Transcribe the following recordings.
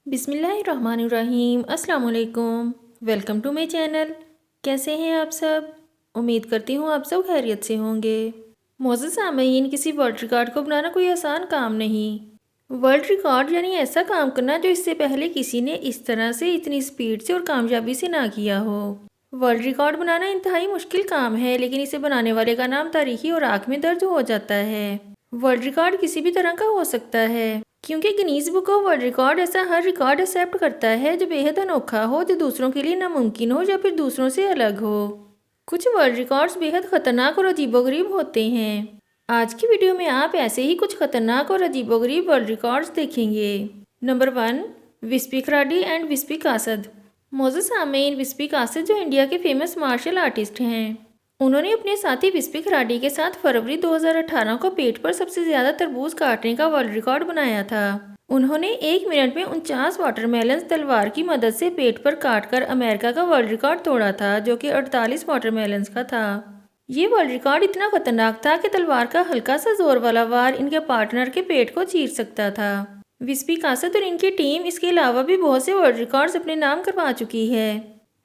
बिस्मिल्लाहिर्रहमानिर्रहीम। अस्सलाम वालेकुम। Welcome to my channel. कैसे हैं आप सब? उम्मीद करती हूँ आप सब खैरियत से होंगे। मोअज़्ज़ज़ सामईन, किसी वर्ल्ड रिकॉर्ड को बनाना कोई आसान काम नहीं। वर्ल्ड रिकॉर्ड यानी ऐसा काम करना जो इससे पहले किसी ने इस तरह से, इतनी स्पीड से और कामयाबी से ना किया हो। वर्ल्ड रिकॉर्ड बनाना इंतहाई मुश्किल काम है, लेकिन इसे बनाने वाले का नाम तारीखी और आँख में दर्ज हो जाता है। वर्ल्ड रिकॉर्ड किसी भी तरह का हो सकता है, क्योंकि Guinness book of world record ऐसा हर रिकॉर्ड एक्सेप्ट करता है जो बेहद अनोखा हो, जो दूसरों के लिए नामुमकिन हो या फिर दूसरों से अलग हो। कुछ वर्ल्ड रिकॉर्ड्स बेहद खतरनाक और अजीबोगरीब होते हैं। आज की वीडियो में आप ऐसे ही कुछ खतरनाक और अजीबोगरीब वर्ल्ड रिकॉर्ड्स देखेंगे। नंबर 1, विस्पी खराडी एंड विस्पी कासद। मोअज़्ज़ज़ सामईन, विस्पी कासद जो इंडिया के फेमस मार्शल आर्टिस्ट हैं, उन्होंने अपने साथी विस्पी खराडी के साथ फरवरी 2018 को पेट पर सबसे ज़्यादा तरबूज काटने का वर्ल्ड रिकॉर्ड बनाया था। उन्होंने 1 मिनट में 49 वाटरमेलन तलवार की मदद से पेट पर काटकर अमेरिका का वर्ल्ड रिकॉर्ड तोड़ा था, जो कि 48 वाटरमेलन का था। ये वर्ल्ड रिकॉर्ड इतना खतरनाक था कि तलवार का हल्का सा जोर वाला वार इनके पार्टनर के पेट को चीर सकता था। विस्पी कासद और इनकी टीम इसके अलावा भी बहुत से वर्ल्ड रिकॉर्ड्स अपने नाम करवा चुकी है।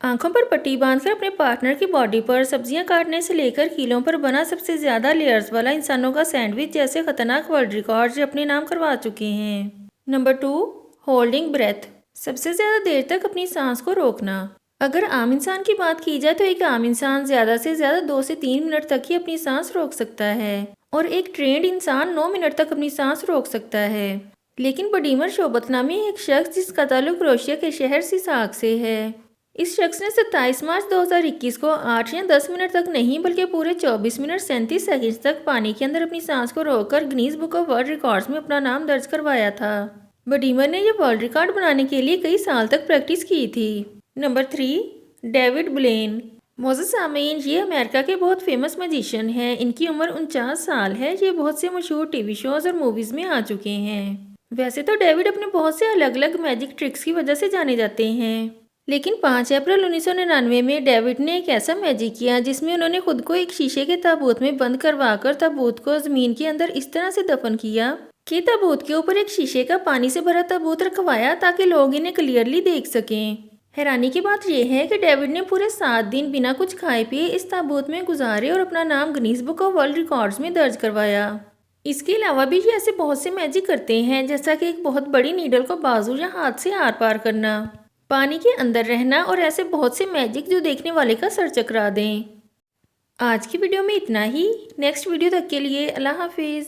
आंखों पर पट्टी बांधकर अपने पार्टनर की बॉडी पर सब्जियां काटने से लेकर कीलों पर बना सबसे ज्यादा लेयर्स वाला इंसानों का सैंडविच जैसे खतरनाक वर्ल्ड रिकॉर्ड अपने नाम करवा चुके हैं। Number 2, holding breath. सबसे ज्यादा देर तक अपनी सांस को रोकना। अगर आम इंसान की बात की जाए तो एक आम इंसान ज्यादा से ज्यादा 2 से 3 मिनट तक ही अपनी सांस रोक सकता है, और एक ट्रेंड इंसान 9 मिनट तक अपनी सांस रोक सकता है। लेकिन बडीमर शोबत नामी एक शख्स, जिसका ताल्लुक क्रोएशिया के शहर सिसाक से है, इस शख्स ने 27 मार्च 2021 को 8 या 10 मिनट तक नहीं बल्कि पूरे 24 मिनट 37 सेकंड तक पानी के अंदर अपनी सांस को रोककर Guinness book of world records में अपना नाम दर्ज करवाया था। बडीमर ने यह वर्ल्ड रिकॉर्ड बनाने के लिए कई साल तक प्रैक्टिस की थी। नंबर 3, डेविड ब्लेन। मोअज़्ज़ज़ सामईन, ये अमेरिका के बहुत फेमस मैजिशियन हैं। इनकी उम्र 49 साल है। ये बहुत से मशहूर टीवी शोज और मूवीज में आ चुके हैं। वैसे तो डेविड अपने बहुत से अलग अलग मैजिक ट्रिक्स की वजह से जाने जाते हैं, लेकिन 5 अप्रैल 1999 में डेविड ने एक ऐसा मैजिक किया जिसमें उन्होंने खुद को एक शीशे के ताबूत में बंद करवाकर ताबूत को जमीन के अंदर इस तरह से दफन किया कि ताबूत के ऊपर एक शीशे का पानी से भरा ताबूत रखवाया ताकि लोग इन्हें क्लियरली देख सकें। हैरानी की बात यह है कि डेविड ने पूरे 7 दिन बिना कुछ खाए पिए इस ताबूत में गुजारे और अपना नाम Guinness book of world records में दर्ज करवाया। इसके अलावा भी ये ऐसे बहुत से मैजिक करते हैं, जैसा कि एक बहुत बड़ी नीडल को बाजू या हाथ से आर पार करना, पानी के अंदर रहना, और ऐसे बहुत से मैजिक जो देखने वाले का सर चकरा दें। आज की वीडियो में इतना ही। नेक्स्ट वीडियो तक के लिए अल्लाह हाफिज़।